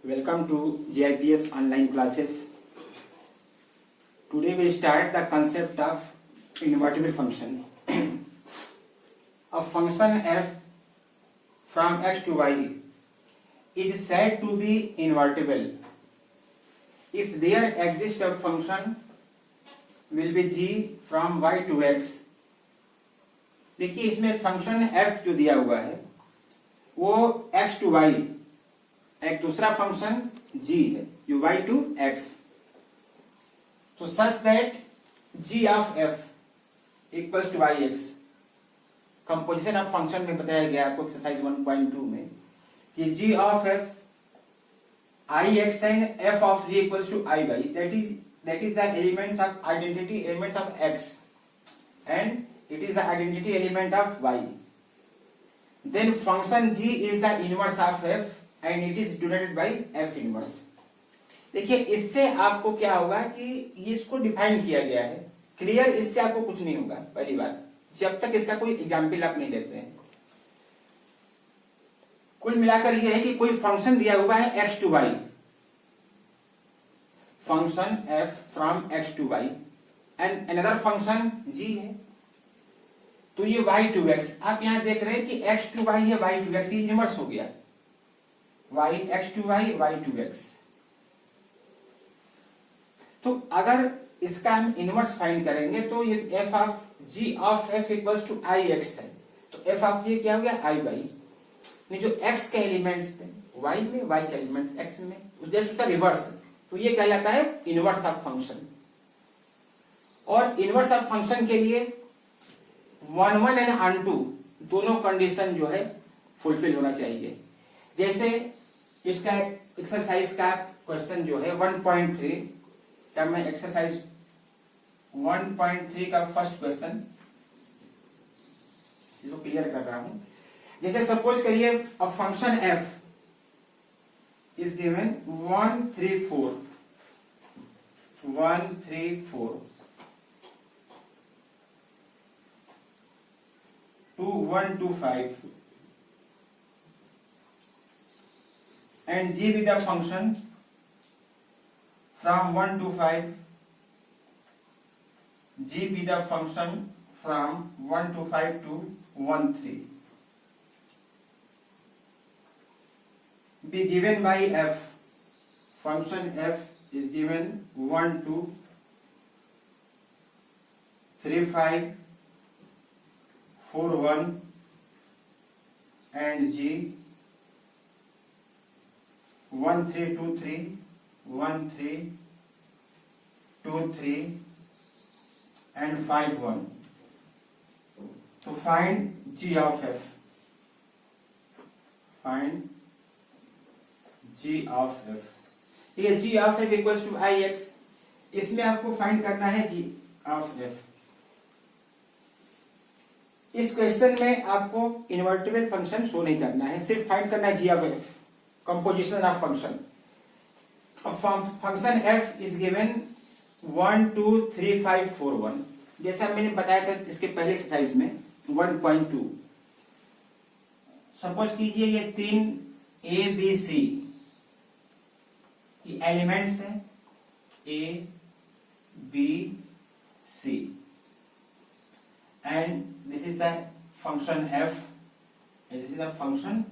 Welcome to GIPS online classes. Today we start the concept of invertible function. A function f from x to y is said to be invertible if there exists a function will be g from y to x. देखिए इसमें function f जो दिया हुआ है वो x to y, एक दूसरा function g है जो y to x. तो such that g of f equals to yx. Composition of function में बताया गया आपको एक्सरसाइज 1.2 में कि g of f ix and f of g equals to iy. That is the elements of identity elements of x and it is the identity element of y. Then function g is the inverse of f and it is denoted by f inverse. देखिए इससे आपको क्या होगा कि इसको define किया गया है. क्लियर, इससे आपको कुछ नहीं होगा. पहली बात, जब तक इसका कोई एग्जाम्पल आप नहीं देते हैं. कुल मिलाकर यह है कि कोई फंक्शन दिया हुआ है x to y, function f from x to y and another function g है. तो ये y to x आप यहां देख रहे हैं कि x to y है, y to x, ये इनवर्स हो गया. y x to y, y to x. तो अगर इसका हम इनवर्स फाइंड करेंगे तो ये f of g of f equals to ix है. तो f ऑफ g क्या हो गया i y. नहीं, जो x के एलिमेंट्स थे y में, y के एलिमेंट्स x में, जैसे उसका रिवर्स. तो ये कहलाता है इनवर्स ऑफ फंक्शन. और इनवर्स ऑफ फंक्शन के लिए 1 1 एंड अनटू दोनों कंडीशन जो है फुलफिल होना चाहिए. जैसे इसका एक्सरसाइज का क्वेश्चन जो है 1.3 क्या मैं एक्सरसाइज 1.3 का फर्स्ट क्वेश्चन इसको क्लियर कर रहा हूं. जैसे सपोज करिए a function f is given 1 3 4 1 3 4 2 1 2 5 and g be the function from 1 to 5, g be the function from 1 to 5 to 1 3. Be given by f. Function f is given 1 2 3 5 4 1 and g 1 3 2 3 1 3 2 3 and 5 1. To find g of f. Find g of f. ये g of f equals to ix. इसमें आपको find करना है g of f. इस question में आपको invertible function show नहीं करना है, सिर्फ फाइंड करना है g of f, composition of function. Function f is given 1 2 3 5 4 1. जैसा मैंने बताया था इसके पहले एक्सरसाइज में 1.2. सपोज कीजिए ये 3 a b c ये एलिमेंट्स हैं a b c and this is the function f and this is the function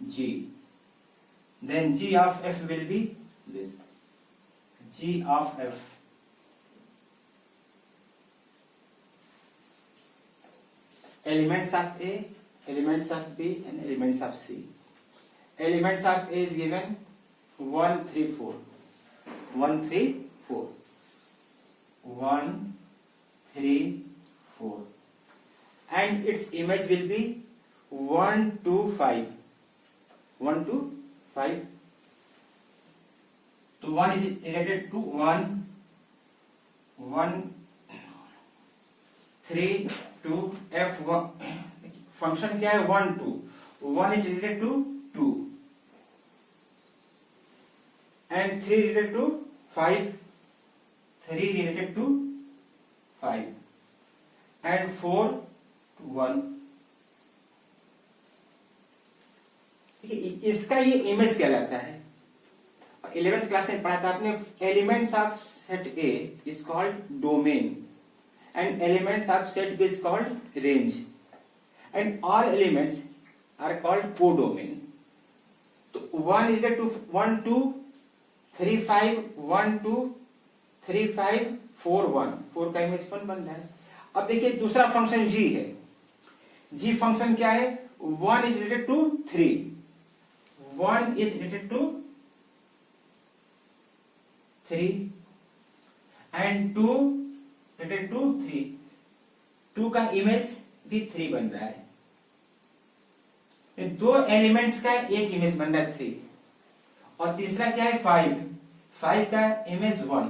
g. Then g of f will be this. G of f elements of a, elements of b and elements of c. Elements of a is given 1 3 4 1 3 4 1 3 4 and its image will be 1 2 5 1 2 5. तो 1 is related to 1 1 3 2 f1. Function क्या है 1 2. 1 is related to 2 and 3 related to 5, 3 related to 5 and 4 to 1. इसका ये image कहलाता है. 11th class में पढ़ा था आपने, elements of set A is called domain and elements of set B is called range and all elements are called codomain. तो 1 related to 1 2 3 5 1 2 3 5 4 1, 4 का इमेज 1 बन रहा है। अब देखिए दूसरा फंक्शन जी है। जी फंक्शन क्या है? 1 is related to 3, 1 is related to 3 and 2 related to 3, 2 का इमेज भी 3 बन रहा है। दो एलिमेंट्स का एक इमेज बन रहा है 3, और तीसरा क्या है 5, 5 का इमेज 1,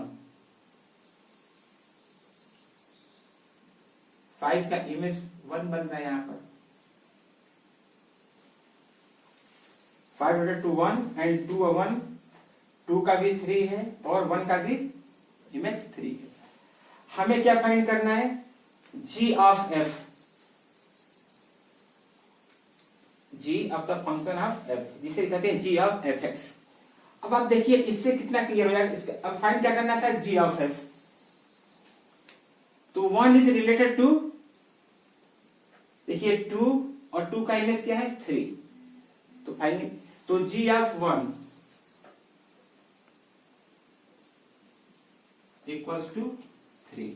5 का इमेज 1 बन रहा है यहां पर। 5 रिलेटेड टू 1 एंड 2 1, 2 का भी 3 है और 1 का भी इमेज 3 है। हमें क्या फाइंड करना है? g of f, g of the function of f, जिसे कहते हैं g ऑफ fx। अब आप देखिए इससे कितना क्लियर हो जाएगा। इसका अब फाइंड क्या करना था? g of f। तो 1 इज रिलेटेड टू, देखिए 2 और 2 का इमेज क्या है 3, तो फाइनली तो g ऑफ 1 इक्वल्स टू 3,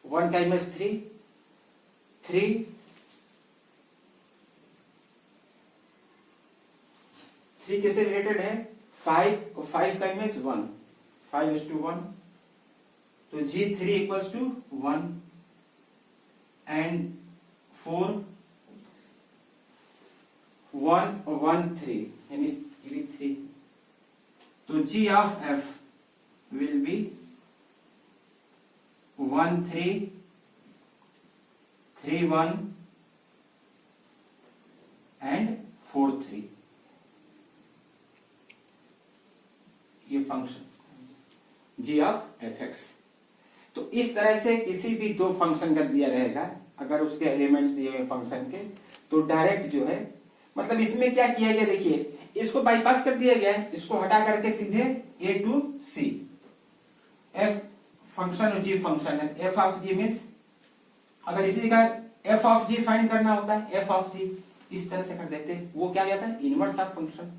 1 का इमेज 3, 3 किससे रिलेटेड है? 5 और 5 का इमेज 1, 5 is to 1, तो g3 इक्वल्स टू 1 एंड 4 1 और 1 3, यानी ये भी 3, तो g of f will be 1 3 3 1 and 4 3, ये फंक्शन g ऑफ fx। तो इस तरह से किसी भी दो फंक्शन का दिया रहेगा, अगर उसके एलिमेंट्स दिए हुए फंक्शन के, तो डायरेक्ट जो है, मतलब इसमें क्या किया गया, देखिए इसको बाईपास कर दिया गया है, इसको हटा करके सीधे a to c, f function और g फंक्शन है। f ऑफ g मीन्स, अगर इसी का f ऑफ g फाइंड करना होता है, f ऑफ g इस तरह से कर देते हैं, वो क्या हो जाता है? Inverse of function.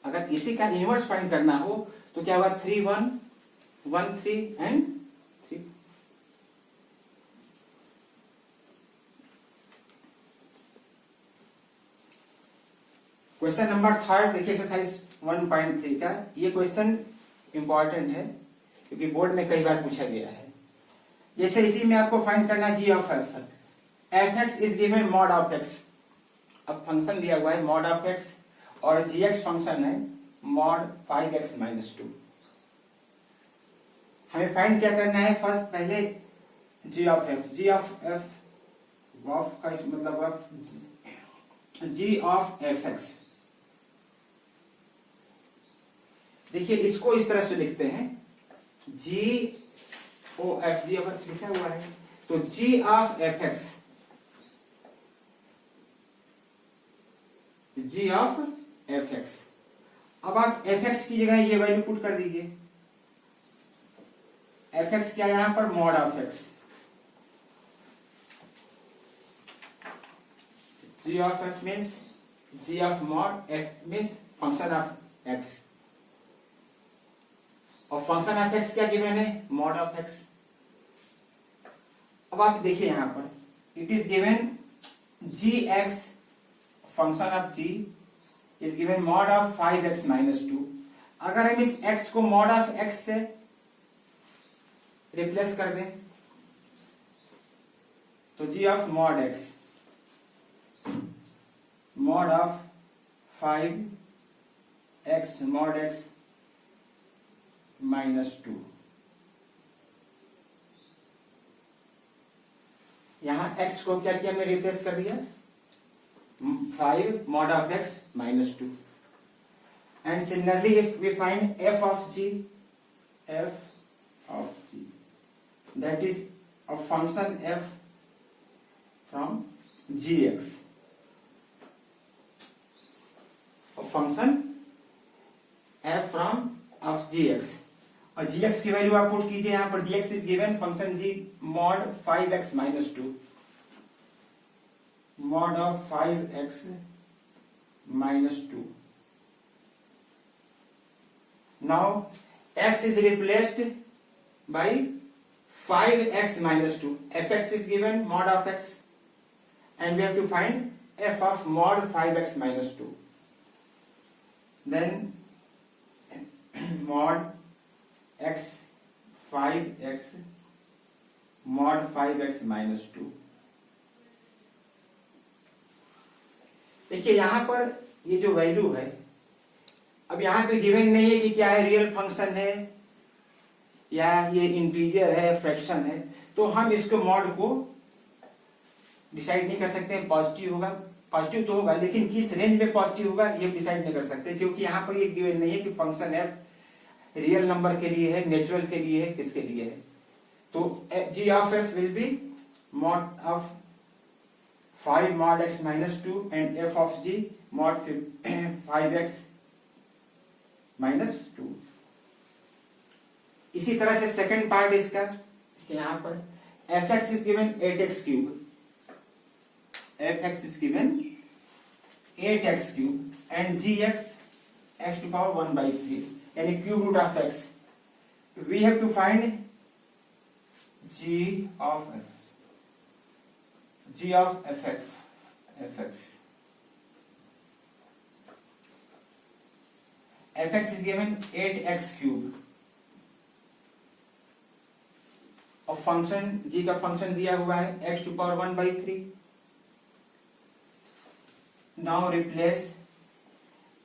अगर इसी का इनवर्स फाइंड करना हो तो क्या होगा? 3 1 1 3 एंड 3। क्वेश्चन नंबर 3 देखिए, एक्सरसाइज 1.3 का। ये क्वेश्चन इंपॉर्टेंट है क्योंकि बोर्ड में कई बार पूछा गया है। जैसे इसी में आपको फाइंड करना g of f(x) is given mod of x। अब फंक्शन दिया हुआ है मॉड ऑफ x और gx फंक्शन है मॉड 5x माइनस 2। हमें फाइंड क्या करना है? फर्स्ट पहले g of f, g of f of का इस मतलब g ऑफ fx। देखिए इसको इस तरह से लिखते हैं, g o f, g of f लिखा हुआ है, तो g of fx, g of fx। अब आप fx की जगह ये वैल्यू पुट कर दीजिए। fx क्या है यहां पर? Mod of x, g of f means g of mod f means function of x, और फंक्शन ऑफ x क्या गिवन है? Mod of x। अब आप देखिए यहां पर it is given gx, function of g is given mod of 5x minus 2। अगर हम इस x को मॉड ऑफ x से रिप्लेस कर दें तो g of mod x mod of 5x mod x minus 2। यहां x को क्या किया? हमने रिप्लेस कर दिया 5 mod of x minus 2, and similarly if we find f of g, that is a function f from gx, function f from of gx, और gx की value आप पुट कीजिए यहां पर। gx is given function g mod 5x minus 2, mod of 5x minus 2. Now x is replaced by 5x minus 2. fx is given mod of x, and we have to find f of mod 5x minus 2. Then mod x 5x mod 5x minus 2. देखिए यहां पर ये जो value है, अब यहां तो given नहीं है कि क्या है, रियल फंक्शन है या ये इंटीजर है, फ्रैक्शन है, तो हम इसको मॉड को डिसाइड नहीं कर सकते। पॉजिटिव होगा, पॉजिटिव तो होगा, लेकिन किस रेंज में पॉजिटिव होगा ये डिसाइड नहीं कर सकते, क्योंकि यहां पर ये गिवन नहीं है कि फंक्शन एफ रियल नंबर के लिए है, नेचुरल के लिए है, किसके लिए है। तो G of F will be mod of 5 mod x minus 2 and f of g mod 5x minus 2. इसी तरह से सेकंड पार्ट इसका यहां पर fx is given 8x cube, fx is given 8x cube and gx x to power 1 by 3 यानी cube root of x. We have to find g of fx. fx is given 8x cube और function g का function दिया हुआ है x to power 1 by 3. Now replace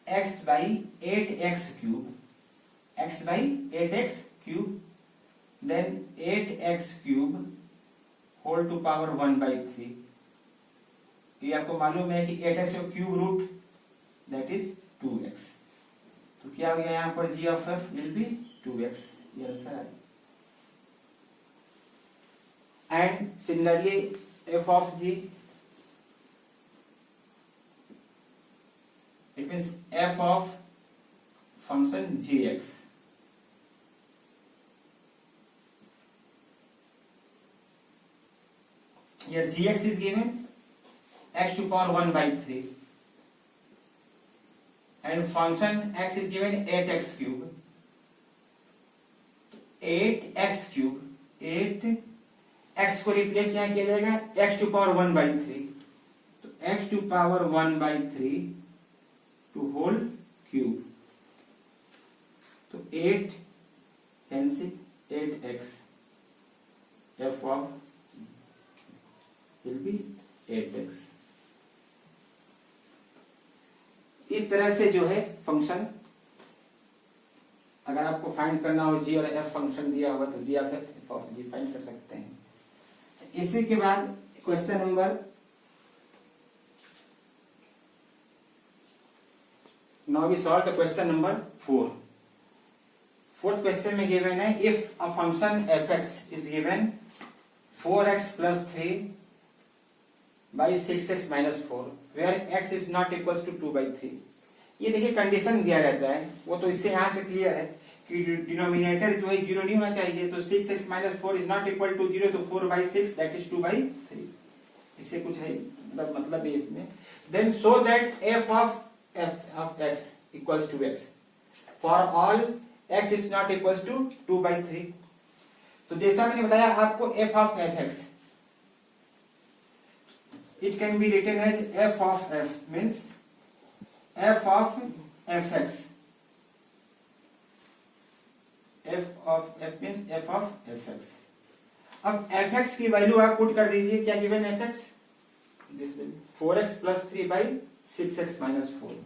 x by 8x cube, x by 8x cube, then 8x cube whole to power 1 by 3. ये आपको मालूम है कि 8x का cube root that is 2x. तो क्या हो गया यहां पर g of f will be 2x. ये आंसर है. And similarly f of g, it means f of function gx. Here gx is given x to power 1 by 3 and function x is given 8x cube. 8x cube, 8x को replace यहाँ किया जाएगा x to power 1 by 3. तो x to power 1 by 3 to whole cube. तो 8 cancel, 8x f of will be 8x. इस तरह से जो है फंक्शन, अगर आपको फाइंड करना हो g और f फंक्शन दिया होगा तो g of f of g find कर सकते हैं. इसी के बाद question number now we solve the question number 4. Fourth question में गिवन है if a function fx is given 4x plus 3 by 6x minus 4 where x is not equals to 2 by 3. ये देखिए कंडीशन दिया रहता है, वो तो इससे यहाँ से क्लियर है कि डिनोमिनेटर जो है 0 नहीं होना चाहिए. तो 6x minus 4 is not equal to 0, तो 4 by 6 that is 2 by 3. इससे कुछ है मतलब है इसमें. Then show that f of x equals to x for all x is not equals to 2 by 3. तो जैसा मैंने बताया आपको f of fx, it can be written as f of f means f of fx. f of f means f of fx. अब fx की value आप put कर दीजिए. क्या given fx? This will 4x plus 3 by 6x minus 4.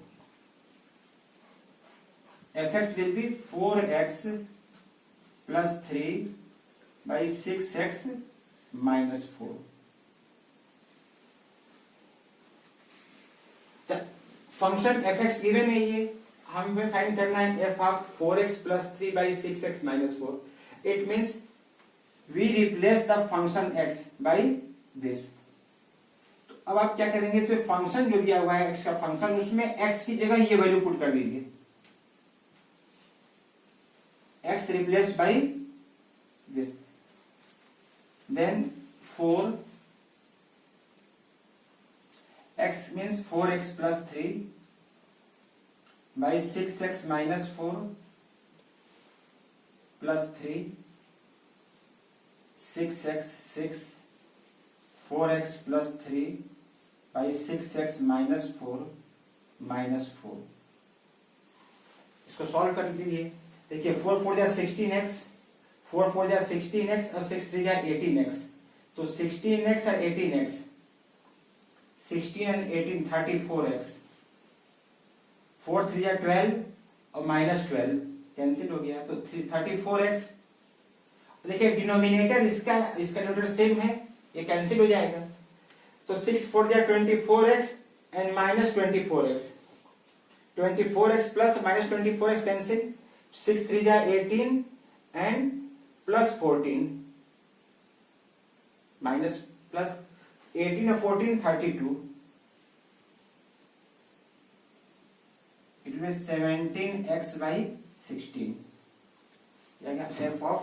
fx will be 4x plus 3 by 6x minus 4. Function fx given है, ये हमें find करना है f of 4x plus 3 by 6x minus 4. It means we replace the function x by this. तो अब आप क्या करेंगे, इसमें फंक्शन जो दिया हुआ है एक्स का फंक्शन, उसमें एक्स की जगह ये वैल्यू पुट कर दीजिए, X replace by this, then 4 x means 4x plus 3 by 6x minus 4 plus 3 6x 6 4x plus 3 by 6x minus 4 minus 4। इसको सॉल्व कर लीजिए। देखिए 4 4 जा 16x, 4 4 जा 16x और 6 3 जा 18x, तो 16x और 18x, 16 and 18 34x, 4 3 या 12 और माइनस 12 कैंसिल हो गया, तो 34x। देखिए डिनोमिनेटर इसका डिनोमिनेटर सेम है, ये कैंसिल हो जाएगा, तो 6 4 या 24x and minus 24x, 24x plus minus 24x cancel, 6 3 या 18 एंड प्लस 14 माइनस प्लस 18 और 14 32, it will be 17x by 16, f of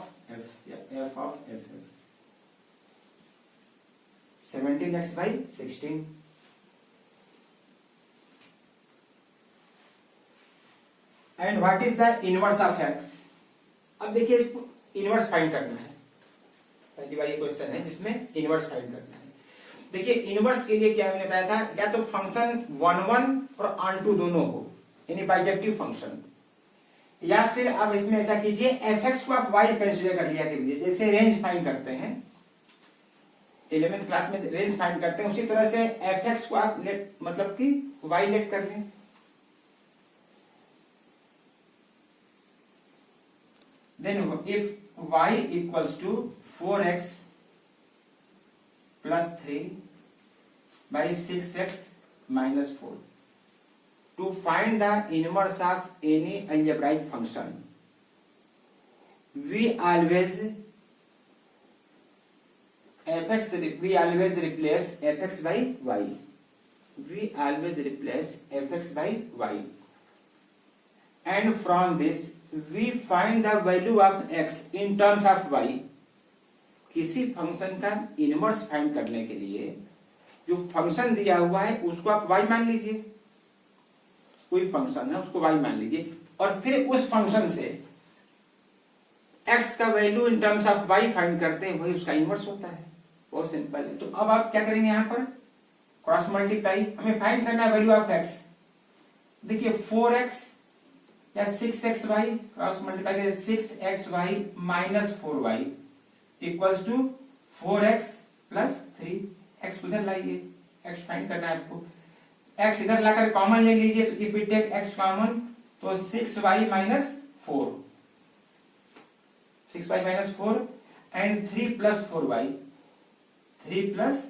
fx, 17x by 16। And what is the inverse of x? अब देखिए इसको inverse find करना है, पहली बार ये question है जिसमें इनवर्स फाइंड करना है। देखिए इनवर्स के लिए क्या मैंने बताया था, या तो फंक्शन 1 1 और ऑन2 दोनों हो, यानी बाइजेक्टिव फंक्शन, या फिर आप इसमें ऐसा कीजिए fx को आप y कंसीडर कर लिया करिए, जैसे रेंज फाइंड करते हैं 11th क्लास में रेंज फाइंड करते हैं, उसी तरह से fx को आप लेट मतलब कि y लेट कर लें। Then if y equals to 4x plus 3 by 6x minus 4, to find the inverse of any algebraic function, we always replace fx by y. We always replace fx by y, and from this we find the value of x in terms of y। किसी function का inverse find करने के लिए जो function दिया हुआ है उसको आप y मान लीजिए, कोई फंक्शन है उसको y मान लीजिए, और फिर उस फंक्शन से x का value in terms of y find करते हैं, वही उसका इनवर्स होता है। बहुत सिंपल है। तो अब आप क्या करेंगे, यहां पर क्रॉस मल्टीप्लाई, हमें फाइंड करना है वैल्यू ऑफ x। देखिए 4x या 6xy क्रॉस मल्टीप्लाई करें, 6xy minus 4y equals to 4x plus 3। x उधर लाइए, x फाइंड करना है आपको, x इधर लाकर कॉमन ले लीजिए, तो if we take x common तो 6y minus 4, 6y minus 4 and 3 plus 4y, 3 plus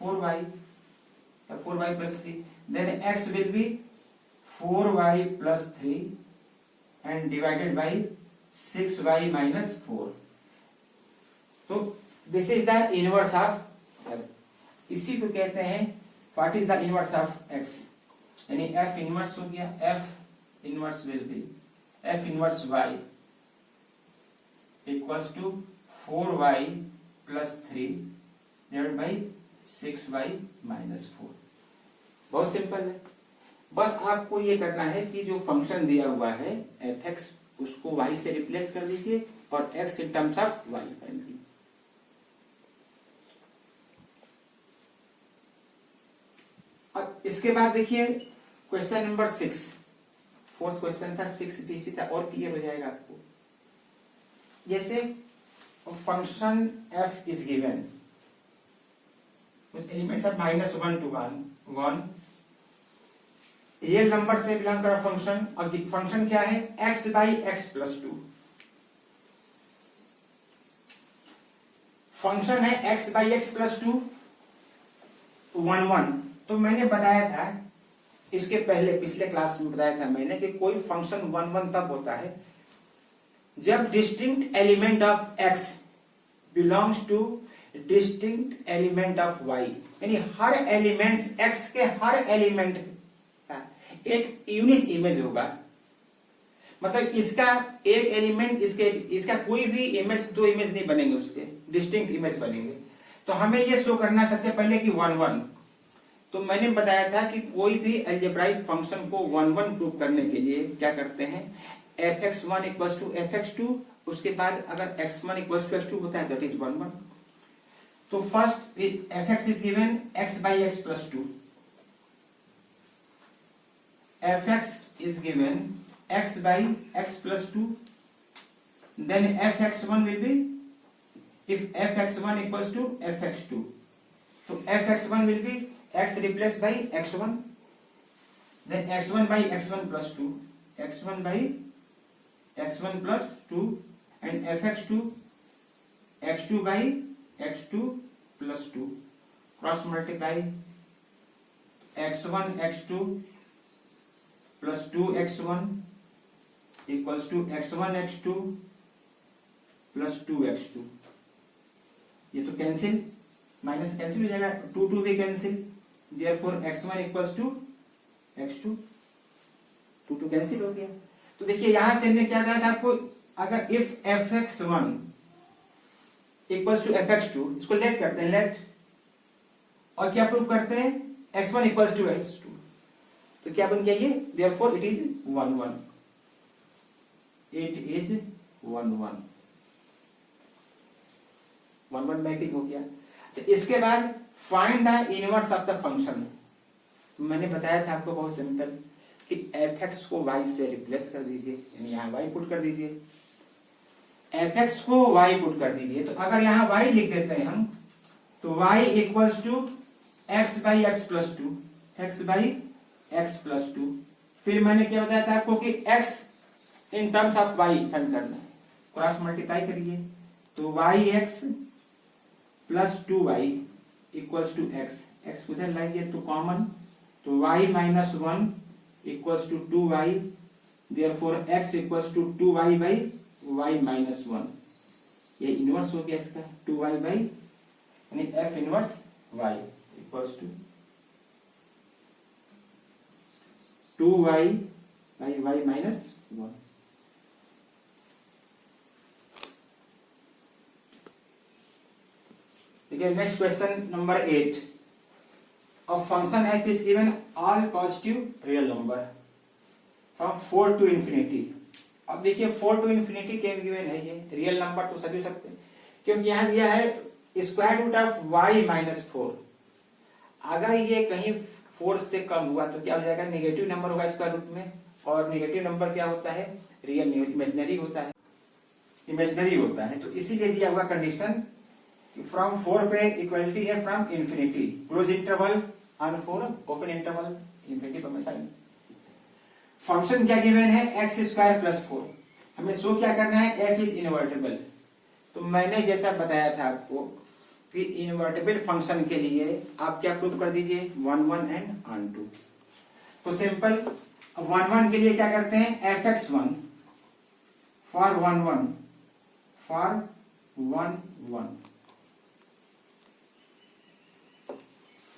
4y, 4y plus 3, then x will be 4y plus 3 and divided by 6y minus 4। तो this is the inverse of f। इसी को कहते हैं what is the inverse of x, यानी f inverse हो गया, f inverse will be f inverse y equals to 4y plus 3 divided by 6y minus 4। बहुत simple है। बस आपको ये करना है कि जो फंक्शन दिया हुआ है fx उसको y से रिप्लेस कर दीजिए और x in terms of y find कीजिए। अब इसके बाद देखिए क्वेश्चन नंबर 6, फोर्थ क्वेश्चन था, 6 भी इसी था और क्लियर हो जाएगा आपको। जैसे फंक्शन f इज गिवन, कुछ elements of -1 to 1 real number से बिलोंग कर फंक्शन, और फंक्शन क्या है x by x plus 2। Function है x बाई एक्स प्लस 2 1 1। तो मैंने बताया था इसके पहले पिछले क्लास में बताया था मैंने कि कोई फंक्शन 1 1 तब होता है जब distinct element of x belongs two distinct element of y, यानी हर एलिमेंट्स x के हर एलिमेंट का एक यूनिक इमेज होगा। मतलब इसका एक एलिमेंट इसका कोई भी इमेज, दो इमेज नहीं बनेंगे, उसके डिस्टिंक्ट इमेज बनेंगे। तो हमें ये शो करना सबसे पहले कि 1 1। तो मैंने बताया था कि कोई भी अलजेब्राइक फंक्शन को 1 1 प्रूव करने के लिए क्या करते हैं, fx1 इक्वल्स टू fx2, उसके बाद अगर x1 इक्वल्स टू x2 होता है दैट इज 1 1। तो first fx is given x by x plus 2, fx is given x by x plus 2, then fx1 will be, if fx1 equals to fx2, so fx1 will be x replaced by x1, then x1 by x1 plus 2, x1 by x1 plus 2, and fx2 x2 by x2 plus 2, cross multiply x1 x2 plus 2x1 equals to x1 x2 plus 2x2। ये तो cancel, minus cancel हो जाएगा, 2 2 भी cancel, therefore x1 equals to x2, 2 2 cancel हो गया। तो देखिए यहां से हमने क्या कहा था आपको, अगर if fx1 equals to fx2, इसको लेट करते हैं, लेट, और क्या प्रूव करते हैं, x1 इक्वल्स टू x2, तो क्या बन गया ये, therefore it is 1 1, it is 1 1, 1 1 मैटिंग हो गया। इसके बाद find the inverse of the function. मैंने बताया था आपको बहुत सिंपल कि fx को y से रिप्लेस कर दीजिए, यानी यहाँ y पुट कर दीजिए, fx को y पुट कर दीजिए। तो अगर यहाँ y लिख देते हैं हम, तो y equals to x by x plus 2, x by x plus 2। फिर मैंने क्या बताया था आपको कि x in terms of y find करना है, क्रॉस मल्टीप्लाई करिए, तो yx plus 2y equals to x उधर लाइए तो कॉमन, तो y minus 1 equals to 2y, therefore x equals to 2y by y minus 1। ये इनवर्स हो गया इसका, 2y बाई, यानी f inverse y equals to 2y by y minus 1। Next question number 8। A function f is given all positive real number from 4 to infinity। अब देखिए 4 to infinity क्या given है, ये रियल नंबर तो सभी हो सकते हैं, क्योंकि यहां दिया है square root of y minus 4। अगर ये कहीं 4 से कम हुआ तो क्या हो जाएगा, नेगेटिव नंबर होगा स्क्वायर रूट में, और नेगेटिव नंबर क्या होता है, रियल नहीं, इमेजिनरी होता है, इमेजिनरी होता है। तो इसीलिए दिया हुआ कंडीशन फ्रॉम 4 पे इक्वलिटी है from infinity, close interval on 4, open interval infinity पर साइन। फंक्शन क्या गिवन है, एक्स स्क्वायर प्लस 4। हमें शो क्या करना है, एफ इज इनवर्टेबल। तो मैंने जैसा बताया था आपको कि इनवर्टेबल फंक्शन के लिए आप क्या प्रूव कर दीजिए, 1 1 एंड ऑन 2। तो सिंपल 1 1 के लिए क्या करते हैं, fx1 for 1 1 for 1 1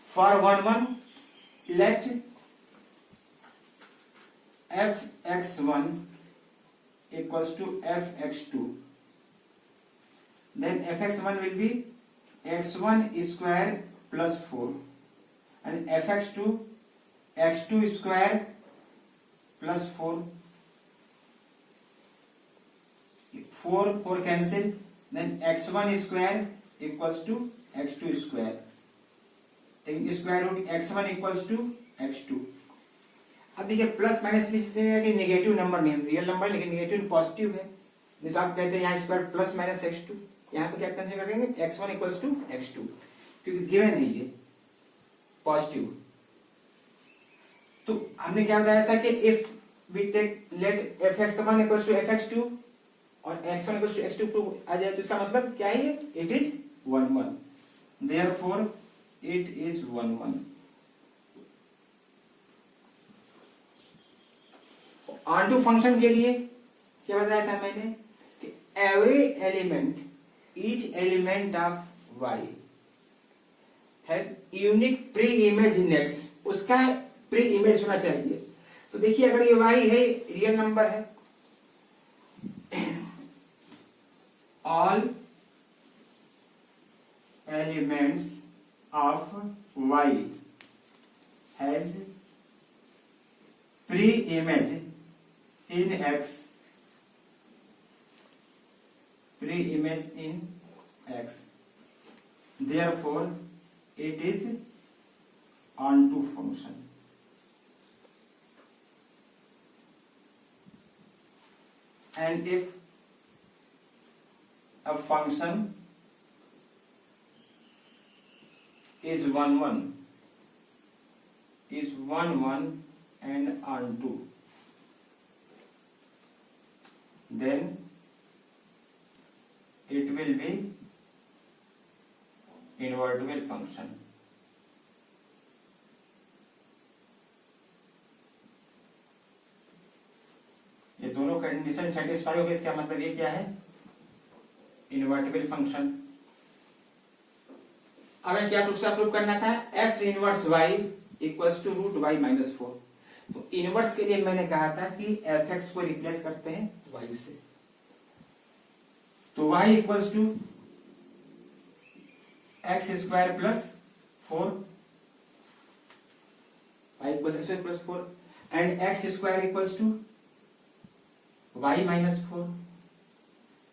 for 1 1 let fx1 equals to fx2, then fx1 will be x1 square plus 4 and fx2 x2 square plus 4, 4 cancel, then x1 square equals to x2 square, square root x1 equals to x2। अब देखिए plus minus negative number नहीं, real number लेकिन negative positive है, नहीं तो आप कहते हैं यहाँ स्क्वायर प्लस माइनस x2, यहाँ पे क्या कंसीडर करेंगे, x1 इक्वल्स टू x2, क्योंकि गिवन है ये पॉजिटिव। तो हमने क्या बताया था कि if we take let fx1 equals to fx2 और x1 इक्वल्स टू x2 आ जाए तो इसका मतलब क्या है, ये it is 1 1, therefore it is 1 1। On function के लिए क्या बताया था मैंने कि every element, each element of y have unique pre image in x, उसका प्री इमेज होना चाहिए। तो देखिए अगर ये y है, रियल नंबर है, all elements of y has pre image in x, pre image in x, therefore it is onto function। And if a function is 1 1 and onto, then it will be invertible function। ये दोनों condition satisfy हो गए, इसका मतलब ये क्या है, invertible function. हमें क्या दूसरा प्रूव करना था, F inverse Y equals to root Y minus 4। तो इनवर्स के लिए मैंने कहा था कि एफ एक्स को रिप्लेस करते हैं वाई से, तो Y equals to X square plus 4, Y equals X square plus 4 and X square equals to y minus 4,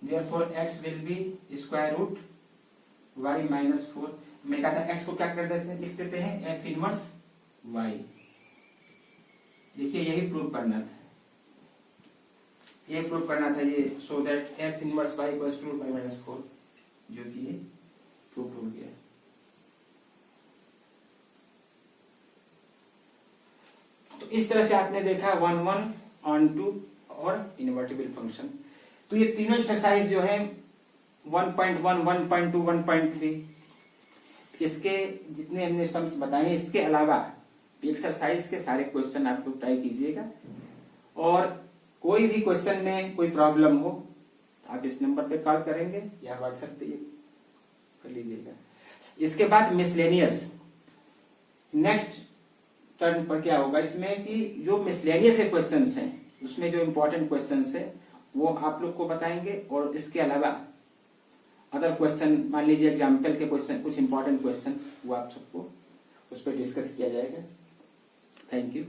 therefore x will be square root y minus 4। मैं कहा था x को क्या कर देते हैं, लिख देते हैं f इनवर्स y। देखिए यही प्रूव करना था, ये प्रूव करना था ये, so that f inverse y equals to y minus 4, जो कि ये प्रूव हो गया। तो इस तरह से आपने देखा 1 1 on 2 और इन्वर्टिबल फंक्शन। तो ये तीनों एक्सरसाइज जो है 1.1, 1.2, 1.3, इसके जितने हमने सम्स बताए हैं, इसके अलावा एक्सरसाइज के सारे क्वेश्चन आप लोग ट्राई कीजिएगा। और कोई भी क्वेश्चन में कोई प्रॉब्लम हो आप इस नंबर पे कॉल करेंगे या व्हाट्सएप पे कर लीजिएगा। इसके बाद मिसलेनियस, नेक्स्ट टर्न पर क्या होगा इसमें कि जो मिसलेनियस के क्वेश्चंस हैं उसमें जो इंपॉर्टेंट क्वेश्चंस है वो आप लोग को बताएंगे, और इसके अलावा अदर क्वेश्चन, मान लीजिए एग्जाम्पल के क्वेश्चन, कुछ इंपॉर्टेंट क्वेश्चन, वो आप सबको उस पर डिस्कस किया जाएगा। Thank you.